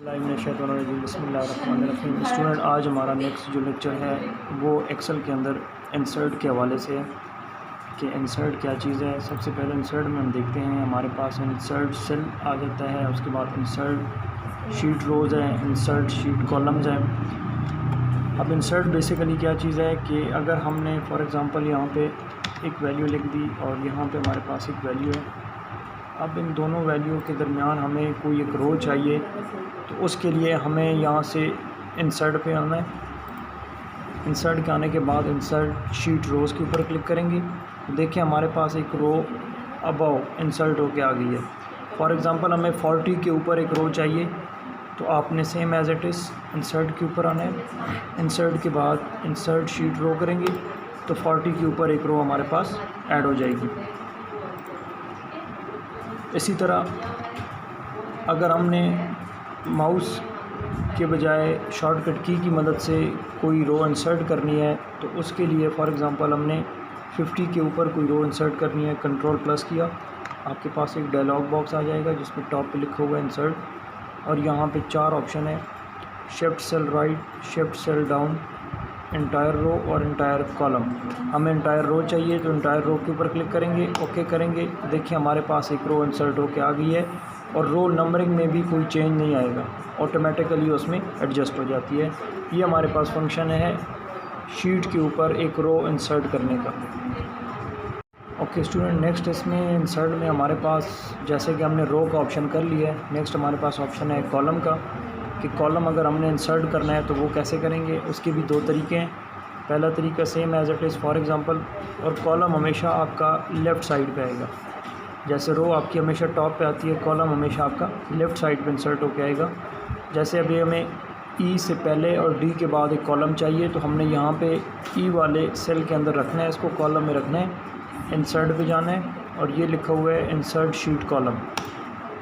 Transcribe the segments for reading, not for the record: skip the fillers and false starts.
बिस्मिल्लाहिर्रहमानिर्रहीम। स्टूडेंट, आज हमारा नेक्स्ट जो लेक्चर है वो एक्सेल के अंदर इंसर्ट के हवाले से है कि इंसर्ट क्या चीज़ है। सबसे पहले इंसर्ट में हम देखते हैं हमारे पास इंसर्ट सेल आ जाता है, उसके बाद इंसर्ट शीट रोज़ है, इंसर्ट शीट कॉलम्स हैं। अब इंसर्ट बेसिकली क्या चीज़ है कि अगर हमने फॉर एग्ज़ाम्पल यहाँ पे एक वैल्यू लिख दी और यहाँ पे हमारे पास एक वैल्यू है, अब इन दोनों वैल्यू के दरमियान हमें कोई एक रो चाहिए, तो उसके लिए हमें यहाँ से इंसर्ट पे आना है। इंसर्ट के आने के बाद इंसर्ट शीट रोज़ के ऊपर क्लिक करेंगे। देखिए हमारे पास एक रो अबव इंसर्ट होके आ गई है। फॉर एग्ज़ाम्पल हमें 40 के ऊपर एक रो चाहिए, तो आपने same as it is insert के ऊपर आना है। इंसर्ट के बाद इंसर्ट शीट रो करेंगे तो 40 के ऊपर एक रो हमारे पास ऐड हो जाएगी। इसी तरह अगर हमने माउस के बजाय शॉर्टकट की मदद से कोई रो इंसर्ट करनी है, तो उसके लिए फॉर एग्ज़ाम्पल हमने 50 के ऊपर कोई रो इंसर्ट करनी है, कंट्रोल प्लस किया, आपके पास एक डायलॉग बॉक्स आ जाएगा जिसमें टॉप पे लिखा हुआ है इंसर्ट, और यहाँ पे 4 ऑप्शन है, shift cell right, shift cell down, entire row और इंटायर कॉलम। हमें इंटायर रो चाहिए तो इंटायर रो के ऊपर क्लिक करेंगे, ओके करेंगे। देखिए हमारे पास एक रो इंसर्ट होके आ गई है और रो नंबरिंग में भी कोई चेंज नहीं आएगा, ऑटोमेटिकली उसमें एडजस्ट हो जाती है। ये हमारे पास फंक्शन है शीट के ऊपर एक रो इंसर्ट करने का। ओके स्टूडेंट, नेक्स्ट इसमें इंसर्ट में हमारे पास जैसे कि हमने रो का ऑप्शन कर लिया है, नेक्स्ट हमारे पास ऑप्शन है कॉलम का, कि कॉलम अगर हमने इंसर्ट करना है तो वो कैसे करेंगे। उसके भी 2 तरीके हैं। पहला तरीका same as it is for example, और कॉलम हमेशा आपका लेफ़्ट साइड पे आएगा। जैसे रो आपकी हमेशा टॉप पे आती है, कॉलम हमेशा आपका लेफ़्ट साइड पे इंसर्ट होके आएगा। जैसे अभी हमें ई से पहले और डी के बाद एक कॉलम चाहिए, तो हमने यहाँ पे ई वाले सेल के अंदर रखना है, इसको कॉलम में रखना है, इंसर्ट पे जाना है और ये लिखा हुआ है इंसर्ट शीट कॉलम।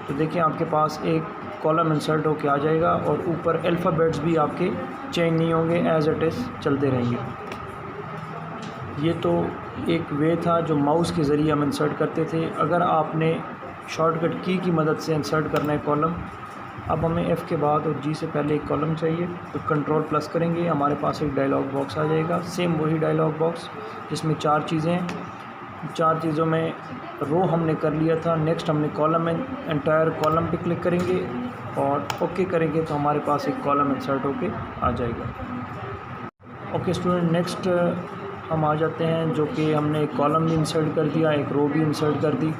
तो देखिए आपके पास एक कॉलम इंसर्ट होके आ जाएगा और ऊपर अल्फ़ाबेट्स भी आपके चेंज नहीं होंगे, एज़ इट इज़ चलते रहेंगे। ये तो एक वे था जो माउस के ज़रिए हम इंसर्ट करते थे। अगर आपने शॉर्टकट की मदद से इंसर्ट करना है कॉलम, अब हमें F के बाद और G से पहले एक कॉलम चाहिए, तो कंट्रोल प्लस करेंगे, हमारे पास एक डायलॉग बॉक्स आ जाएगा, सेम वही डायलॉग बॉक्स जिसमें 4 चीज़ें हैं। 4 चीज़ों में रो हमने कर लिया था, नेक्स्ट हमने कॉलम में एंटायर कॉलम पे क्लिक करेंगे और ओके करेंगे, तो हमारे पास एक कॉलम इंसर्ट होके आ जाएगा। ओके स्टूडेंट, नेक्स्ट हम आ जाते हैं जो कि हमने एक कॉलम भी इंसर्ट कर दिया, एक रो भी इंसर्ट कर दी।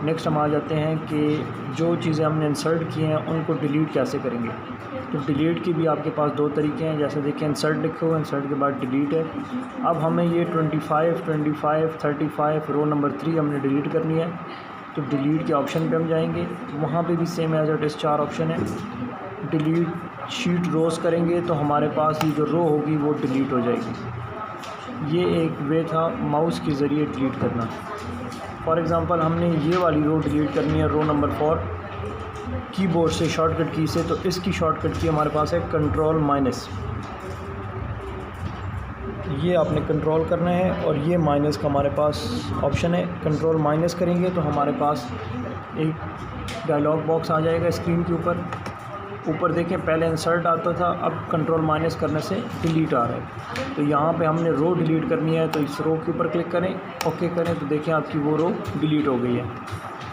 नेक्स्ट हम आ जाते हैं कि जो चीज़ें हमने इंसर्ट की हैं उनको डिलीट कैसे करेंगे। तो डिलीट की भी आपके पास 2 तरीके हैं। जैसे देखिए इंसर्ट लिखा हुआ है, इंसर्ट के बाद डिलीट है। अब हमें ये 25, 25, 35 रो नंबर 3 हमने डिलीट करनी है, तो डिलीट के ऑप्शन पे हम जाएंगे, वहाँ पे भी same as it is 4 option है। डिलीट शीट रोज़ करेंगे तो हमारे पास ये जो रो होगी वो डिलीट हो जाएगी। ये एक वे था माउस के ज़रिए डिलीट करना। फॉर एग्ज़ाम्पल हमने ये वाली रो डिलीट करनी है, रो नंबर 4, कीबोर्ड से शॉर्टकट की से, तो इसकी शॉर्टकट की हमारे पास है कंट्रोल माइनस। ये आपने कंट्रोल करना है और ये माइनस का हमारे पास ऑप्शन है। कंट्रोल माइनस करेंगे तो हमारे पास एक डायलॉग बॉक्स आ जाएगा स्क्रीन के ऊपर देखें पहले इंसर्ट आता था, अब कंट्रोल माइनस करने से डिलीट आ रहा है। तो यहाँ पे हमने रो डिलीट करनी है, तो इस रो के ऊपर क्लिक करें, ओके करें, तो देखें आपकी वो रो डिलीट हो गई है।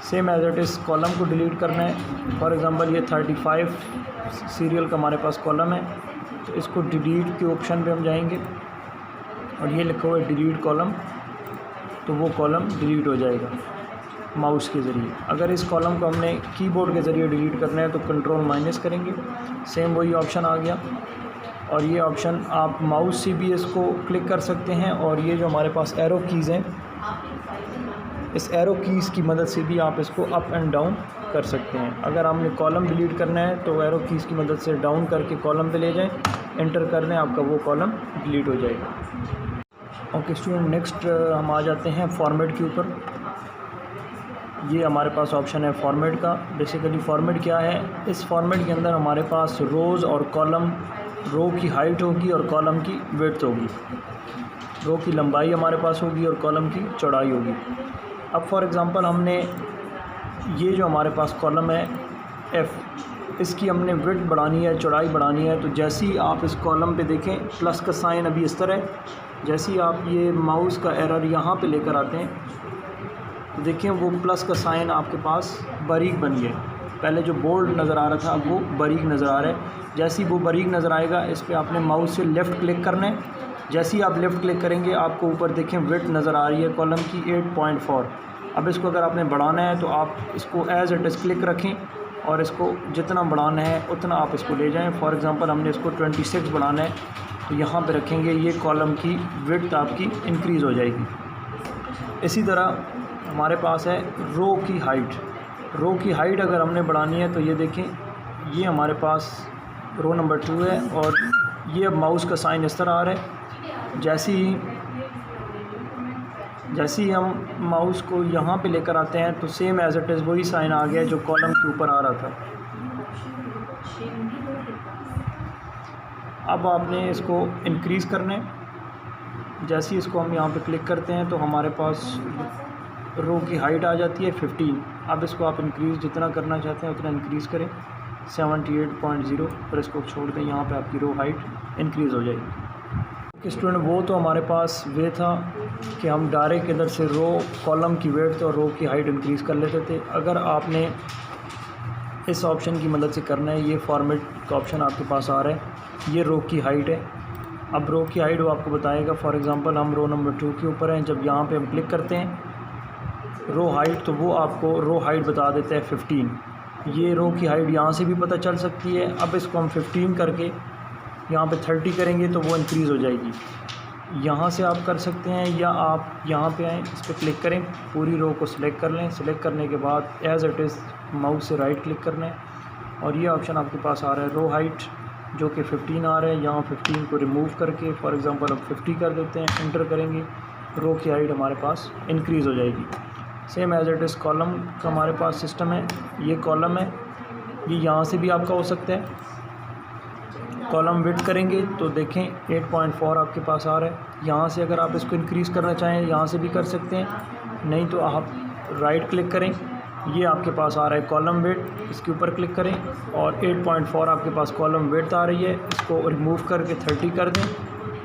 Same as it is column को डिलीट करना है। फॉर एग्ज़ाम्पल ये 35 सीरियल का हमारे पास कॉलम है, तो इसको डिलीट के ऑप्शन पे हम जाएंगे और ये लिखा हुआ है डिलीट कॉलम, तो वो कॉलम डिलीट हो जाएगा माउस के ज़रिए। अगर इस कॉलम को हमने कीबोर्ड के ज़रिए डिलीट करना है तो कंट्रोल माइनस करेंगे, सेम वही ऑप्शन आ गया। और ये ऑप्शन आप माउस से भी इसको क्लिक कर सकते हैं, और ये जो हमारे पास एरो कीज़ हैं, इस एरो कीज़ की मदद से भी आप इसको अप एंड डाउन कर सकते हैं। अगर हमने कॉलम डिलीट करना है तो एरो कीज़ की मदद से डाउन करके कॉलम पे ले जाएं, एंटर कर दें, आपका वो कॉलम डिलीट हो जाएगा। ओके स्टूडेंट, नेक्स्ट हम आ जाते हैं फॉर्मेट के ऊपर। ये हमारे पास ऑप्शन है फॉर्मेट का। बेसिकली फॉर्मेट क्या है, इस फॉर्मेट के अंदर हमारे पास रोज़ और कॉलम, रो की हाइट होगी और कॉलम की विड्थ होगी, रो की लंबाई हमारे पास होगी और कॉलम की चौड़ाई होगी। अब फॉर एग्ज़ाम्पल हमने ये जो हमारे पास कॉलम है F, इसकी हमने विड्थ बढ़ानी है, चौड़ाई बढ़ानी है, तो जैसे ही आप इस कॉलम पे देखें प्लस का साइन अभी इस तरह है, जैसे ही आप ये माउस का एरर यहाँ पे लेकर आते हैं तो देखें वो प्लस का साइन आपके पास बारीक बन गया। पहले जो बोल्ड नज़र आ रहा था अब वो बारीक नज़र आ रहा है। जैसे ही वो बारीक नज़र आएगा इस पर आपने माउस से लेफ़्ट क्लिक करना है। जैसे ही आप लेफ़्ट क्लिक करेंगे आपको ऊपर देखें विड्थ नज़र आ रही है कॉलम की 8.4। अब इसको अगर आपने बढ़ाना है तो आप इसको एज़ इट इज़ क्लिक रखें और इसको जितना बढ़ाना है उतना आप इसको ले जाएं। फॉर एग्ज़ाम्पल हमने इसको 26 बढ़ाना है तो यहाँ पे रखेंगे, ये कॉलम की विड्थ आपकी इंक्रीज़ हो जाएगी। इसी तरह हमारे पास है रो की हाइट। रो की हाइट अगर हमने बढ़ानी है तो ये देखें, ये हमारे पास रो नंबर 2 है और ये अब माउस का साइन इस तरह आ रहा है। जैसे ही हम माउस को यहाँ पे लेकर आते हैं तो सेम एज़ इट इज़ वही साइन आ गया जो कॉलम के ऊपर आ रहा था। अब आपने इसको इंक्रीज़ करना है। जैसे ही इसको हम यहाँ पे क्लिक करते हैं तो हमारे पास रो की हाइट आ जाती है 15। अब इसको आप इंक्रीज़ जितना करना चाहते हैं उतना इंक्रीज़ करें 78.0 पर इसको छोड़ दें, यहाँ पे आपकी रो हाइट इंक्रीज़ हो जाएगी। स्टूडेंट वो तो हमारे पास वे था कि हम डायरेक्ट इधर से रो कॉलम की विड्थ और रो की हाइट इंक्रीज़ कर लेते थे। अगर आपने इस ऑप्शन की मदद से करना है, ये फॉर्मेट का ऑप्शन आपके पास आ रहा है, ये रो की हाइट है। अब रो की हाइट वो आपको बताएगा। फॉर एग्ज़ाम्पल हम रो नंबर 2 के ऊपर हैं, जब यहाँ पे हम क्लिक करते हैं रो हाइट तो वो आपको रो हाइट बता देता है 15। ये रो की हाइट यहाँ से भी पता चल सकती है। अब इसको हम 15 करके यहाँ पे 30 करेंगे तो वो इंक्रीज़ हो जाएगी। यहाँ से आप कर सकते हैं या आप यहाँ पे आएँ, इस पर क्लिक करें, पूरी रो को सिलेक्ट कर लें। सिलेक्ट करने के बाद एज़ इट इज़ माउस से राइट क्लिक करना है और ये ऑप्शन आपके पास आ रहा है रो हाइट जो कि 15 आ रहा है। यहाँ 15 को रिमूव करके फॉर एग्ज़ाम्पल अब 50 कर देते हैं, एंटर करेंगे, रो की हाइट हमारे पास इंक्रीज़ हो जाएगी। Same as it is column का हमारे पास सिस्टम है। ये कॉलम है, ये यहाँ से भी आपका हो सकता है। कॉलम विड्थ करेंगे तो देखें 8.4 आपके पास आ रहा है। यहाँ से अगर आप इसको इंक्रीज़ करना चाहें यहाँ से भी कर सकते हैं, नहीं तो आप राइट क्लिक करें, ये आपके पास आ रहा है कॉलम विड्थ, इसके ऊपर क्लिक करें और 8.4 आपके पास कॉलम विड्थ आ रही है। इसको रिमूव करके 30 कर दें,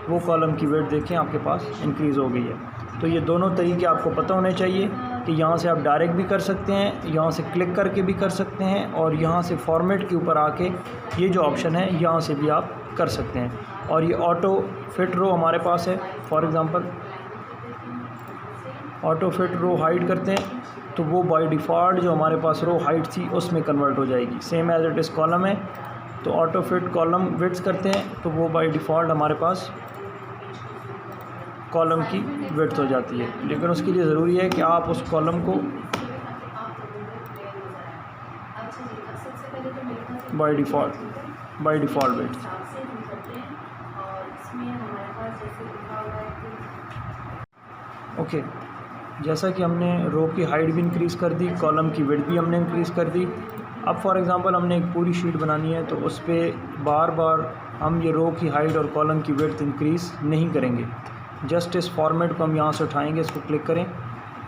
वो कॉलम की विड्थ देखें आपके पास इंक्रीज़ हो गई है। तो ये दोनों तरीके आपको पता होने चाहिए कि यहाँ से आप डायरेक्ट भी कर सकते हैं, यहाँ से क्लिक करके भी कर सकते हैं और यहाँ से फॉर्मेट के ऊपर आके ये जो ऑप्शन है यहाँ से भी आप कर सकते हैं। और ये ऑटो फिट रो हमारे पास है। For example auto fit row height करते हैं तो वो बाय डिफ़ॉल्ट जो हमारे पास रो हाइट थी उसमें कन्वर्ट हो जाएगी। Same as it is column है तो ऑटो फिट कॉलम विड्थ करते हैं तो वो बाय डिफ़ॉल्ट हमारे पास कॉलम की विड्थ हो जाती है। लेकिन उसके लिए ज़रूरी है कि आप उस कॉलम को बाय डिफ़ॉल्ट विड्थ। ओके, जैसा कि हमने रो की हाइट भी इंक्रीज़ कर दी, कॉलम की विड्थ भी हमने इंक्रीज़ कर दी। अब फॉर एग्ज़ाम्पल हमने एक पूरी शीट बनानी है तो उस पर बार बार हम ये रो की हाइट और कॉलम की विड्थ इंक्रीज़ नहीं करेंगे। जस्ट इस फॉर्मेट को हम यहाँ से उठाएंगे, इसको क्लिक करें,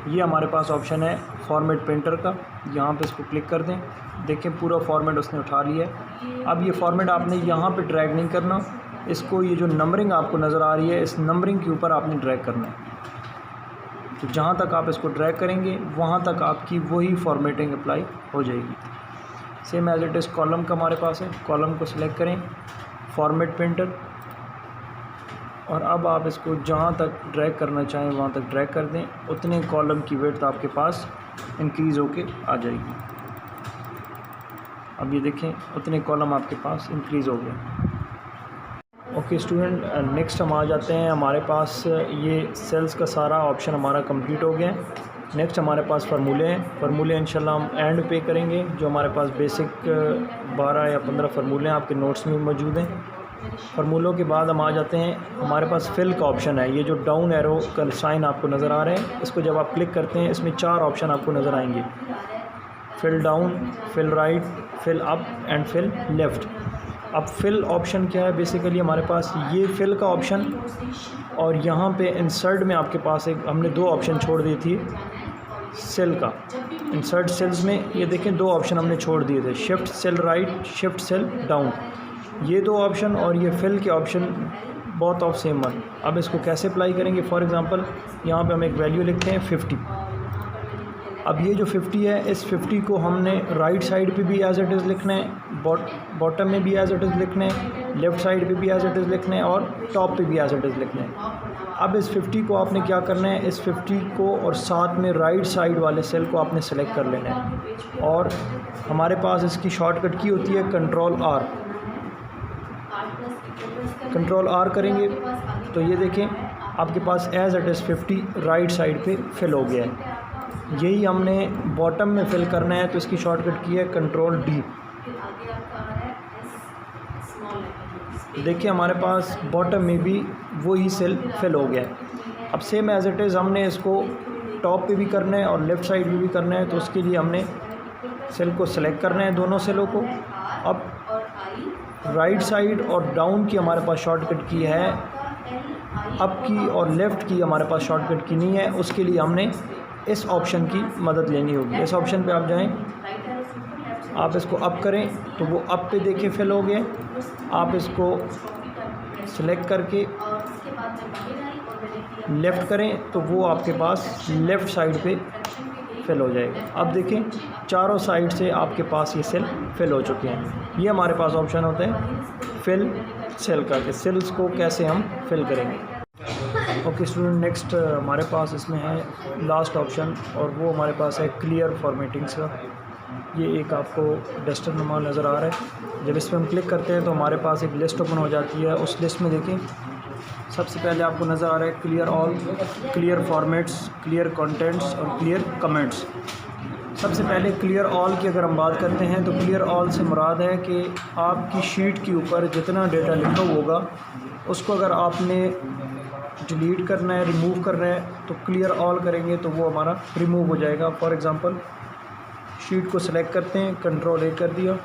ये हमारे पास ऑप्शन है फॉर्मेट पेंटर का, यहाँ पे इसको क्लिक कर दें। देखें पूरा फॉर्मेट उसने उठा लिया है। अब ये फॉर्मेट आपने यहाँ पे ड्रैग नहीं करना, इसको ये जो नंबरिंग आपको नज़र आ रही है इस नंबरिंग के ऊपर आपने ड्रैग करना है। तो जहाँ तक आप इसको ड्रैग करेंगे वहाँ तक आपकी वही फॉर्मेटिंग अप्लाई हो जाएगी। Same as it is column का हमारे पास है, कॉलम को सिलेक्ट करें, फॉर्मेट पेंटर, और अब आप इसको जहाँ तक ड्रैग करना चाहें वहाँ तक ड्रैग कर दें, उतने कॉलम की विड्थ आपके पास इंक्रीज़ होके आ जाएगी। अब ये देखें उतने कॉलम आपके पास इंक्रीज़ हो गए। ओके स्टूडेंट, नेक्स्ट हम आ जाते हैं, हमारे पास ये सेल्स का सारा ऑप्शन हमारा कंप्लीट हो गया। नेक्स्ट हमारे पास फार्मूले हैं। फार्मूले इंशाल्लाह हम एंड पे करेंगे। जो हमारे पास बेसिक 12 या 15 फार्मूले हैं आपके नोट्स में मौजूद हैं। फार्मूलों के बाद हम आ जाते हैं, हमारे पास फिल का ऑप्शन है। ये जो डाउन एरो का साइन आपको नज़र आ रहे हैं, इसको जब आप क्लिक करते हैं इसमें 4 ऑप्शन आपको नज़र आएंगे, fill down, fill right, fill up and fill left. अब फिल ऑप्शन क्या है, बेसिकली हमारे पास ये फिल का ऑप्शन और यहाँ पे इंसर्ट में आपके पास एक हमने 2 ऑप्शन छोड़ दी थी। सेल का। इंसर्ट सेल्स में ये देखें 2 ऑप्शन हमने छोड़ दिए थे, shift cell right, shift cell down, ये 2 ऑप्शन और ये फिल के option both of same one. अब इसको कैसे अप्लाई करेंगे? फॉर एग्ज़ाम्पल यहाँ पे हम एक वैल्यू लिखते हैं 50। अब ये जो 50 है, इस 50 को हमने राइट साइड पे भी एज़ इट इज़ लिखना है, बॉटम में भी एज़ इट इज़ लिखना है, लेफ़्ट साइड पे भी एज़ इट इज़ लिखना है और टॉप पे भी एज़ इट इज़ लिखना है। अब इस 50 को आपने क्या करना है, इस 50 को और साथ में राइट साइड वाले सेल को आपने सेलेक्ट कर लेना है और हमारे पास इसकी शॉर्टकट की होती है कंट्रोल-R। कंट्रोल-R करेंगे तो ये देखें आपके पास as it is 50 right side पे फिल हो गया है। यही हमने बॉटम में फिल करना है तो इसकी शॉर्टकट की है कंट्रोल-D। देखिए हमारे पास बॉटम में भी वही सेल फिल हो गया है। अब सेम एज़ इट इज़ हमने इसको टॉप पे भी करना है और लेफ़्ट साइड पे भी करना है, तो उसके लिए हमने सेल को सिलेक्ट करना है, दोनों सेलों को। अब राइट साइड और डाउन की हमारे पास शॉर्टकट की है, अप की और लेफ़्ट की हमारे पास शॉर्टकट की नहीं है। उसके लिए हमने इस ऑप्शन की मदद लेनी होगी। इस ऑप्शन पे आप जाएं, आप इसको अप करें तो वो अप पे देखिए फिल हो गए। आप इसको सिलेक्ट करके लेफ़्ट करें तो वो आपके पास लेफ़्ट साइड पे फिल हो जाएगा। अब देखें चारों साइड से आपके पास ये सेल फिल हो चुके हैं। ये हमारे पास ऑप्शन होता है फिल सेल का, कि सेल्स को कैसे हम फिल करेंगे। ओके स्टूडेंट, नेक्स्ट हमारे पास इसमें है लास्ट ऑप्शन और वो हमारे पास है क्लियर फॉर्मेटिंग्स का। ये एक आपको डस्टर नुमा नज़र आ रहा है। जब इस पर हम क्लिक करते हैं तो हमारे पास एक लिस्ट ओपन हो जाती है। उस लिस्ट में देखें सबसे पहले आपको नज़र आ रहा है clear all, clear formats, clear contents और क्लियर कमेंट्स। सबसे पहले क्लियर ऑल की अगर हम बात करते हैं तो क्लियर ऑल से मुराद है कि आपकी शीट के ऊपर जितना डेटा लिखा होगा उसको अगर आपने डिलीट करना है, रिमूव करना है, तो क्लियर ऑल करेंगे तो वो हमारा रिमूव हो जाएगा। फॉर एग्ज़ाम्पल शीट को सिलेक्ट करते हैं, कंट्रोल-A कर दिया,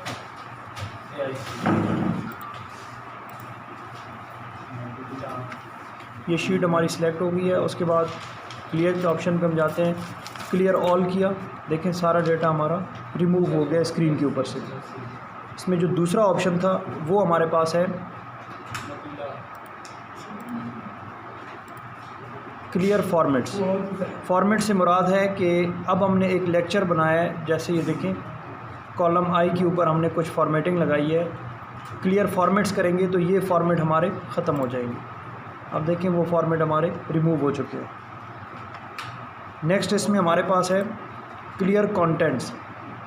ये शीट हमारी सिलेक्ट हो गई है। उसके बाद क्लियर के ऑप्शन पे हम जाते हैं, क्लियर ऑल किया, देखें सारा डेटा हमारा रिमूव हो गया स्क्रीन के ऊपर से। इसमें जो दूसरा ऑप्शन था वो हमारे पास है क्लियर फॉर्मेट्स। फॉर्मेट से मुराद है कि अब हमने एक लेक्चर बनाया है, जैसे ये देखें कॉलम आई के ऊपर हमने कुछ फॉर्मेटिंग लगाई है। क्लियर फॉर्मेट्स करेंगे तो ये फॉर्मेट हमारे ख़त्म हो जाएंगे। अब देखें वो फॉर्मेट हमारे रिमूव हो चुके हैं। नेक्स्ट इसमें हमारे पास है क्लियर कंटेंट्स।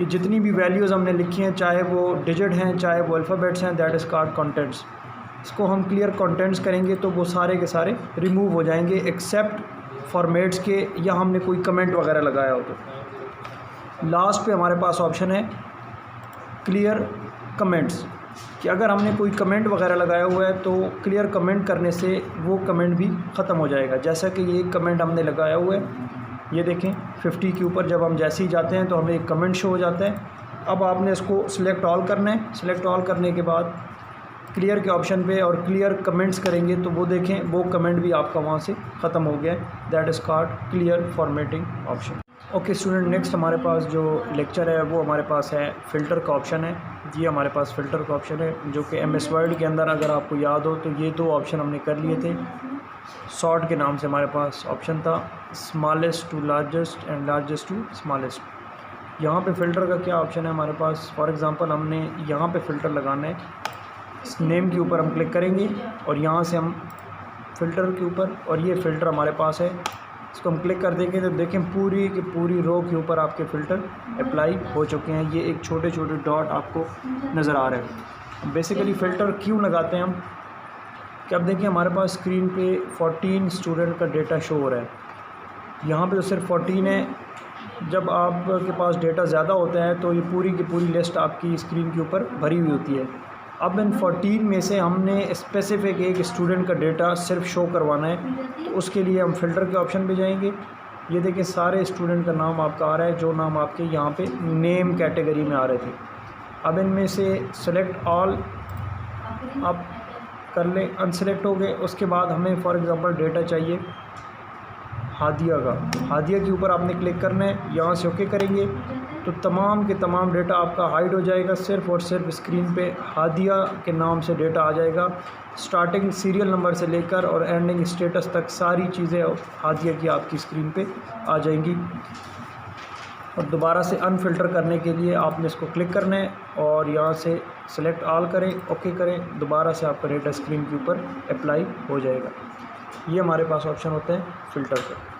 ये जितनी भी वैल्यूज़ हमने लिखी हैं, चाहे वो डिजिट हैं चाहे वो अल्फ़ाबेट्स हैं, दैट इज़ कॉल्ड कंटेंट्स। इसको हम क्लियर कंटेंट्स करेंगे तो वो सारे के सारे रिमूव हो जाएंगे एक्सेप्ट फॉर्मेट्स के, या हमने कोई कमेंट वगैरह लगाया हो तो। लास्ट पे हमारे पास ऑप्शन है क्लियर कमेंट्स, कि अगर हमने कोई कमेंट वगैरह लगाया हुआ है तो क्लियर कमेंट करने से वो कमेंट भी ख़त्म हो जाएगा। जैसा कि ये कमेंट हमने लगाया हुआ है, ये देखें 50 के ऊपर जब हम जैसे ही जाते हैं तो हमें एक कमेंट शो हो जाता है। अब आपने इसको सिलेक्ट ऑल करना है। सिलेक्ट ऑल करने के बाद क्लियर के ऑप्शन पे और क्लियर कमेंट्स करेंगे तो वो देखें वो कमेंट भी आपका वहाँ से ख़त्म हो गया है। That is called clear formatting option. Okay student, next हमारे पास जो लेक्चर है वो हमारे पास है फ़िल्टर का ऑप्शन है। ये हमारे पास फ़िल्टर का ऑप्शन है जो कि MS वर्ड के अंदर अगर आपको याद हो तो ये 2 ऑप्शन हमने कर लिए थे। सॉर्ट के नाम से हमारे पास ऑप्शन था smallest to largest and largest to smallest. यहाँ पे फ़िल्टर का क्या ऑप्शन है हमारे पास? फॉर एग्ज़ाम्पल हमने यहाँ पे फ़िल्टर लगाना है, इस नेम के ऊपर हम क्लिक करेंगे और यहाँ से हम फ़िल्टर के ऊपर, और ये फ़िल्टर हमारे पास है, इसको हम क्लिक कर देंगे तो देखें पूरी की पूरी रो के ऊपर आपके फ़िल्टर अप्लाई हो चुके हैं। ये एक छोटे छोटे डॉट आपको नज़र आ रहे हैं। बेसिकली फ़िल्टर क्यों लगाते हैं हम कि अब देखिए हमारे पास स्क्रीन पे 14 स्टूडेंट का डेटा शो हो रहा है। यहाँ पे तो सिर्फ 14 है। जब आपके पास डेटा ज़्यादा होता है तो ये पूरी की पूरी लिस्ट आपकी स्क्रीन के ऊपर भरी हुई होती है। अब इन 14 में से हमने स्पेसिफ़िक एक स्टूडेंट का डेटा सिर्फ शो करवाना है, तो उसके लिए हम फ़िल्टर के ऑप्शन पे जाएंगे। ये देखिए सारे स्टूडेंट का नाम आपका आ रहा है, जो नाम आपके यहाँ पे नेम कैटेगरी में आ रहे थे। अब इनमें से सेलेक्ट ऑल आप कर लें, अनसेलेक्ट हो गए। उसके बाद हमें फॉर एग्ज़ाम्पल डेटा चाहिए हादिया का। हादिया के ऊपर आपने क्लिक करना है, यहाँ से ओके करेंगे तो तमाम के तमाम डेटा आपका हाइड हो जाएगा। सिर्फ़ और सिर्फ स्क्रीन पे हादिया के नाम से डेटा आ जाएगा। स्टार्टिंग सीरियल नंबर से लेकर और एंडिंग स्टेटस तक सारी चीज़ें हादिया की आपकी स्क्रीन पे आ जाएंगी। और दोबारा से अनफ़िल्टर करने के लिए आपने इसको क्लिक करना है और यहाँ से सेलेक्ट ऑल करें, ओके करें, दोबारा से आपका डेटा स्क्रीन के ऊपर अप्लाई हो जाएगा। ये हमारे पास ऑप्शन होते हैं फ़िल्टर का।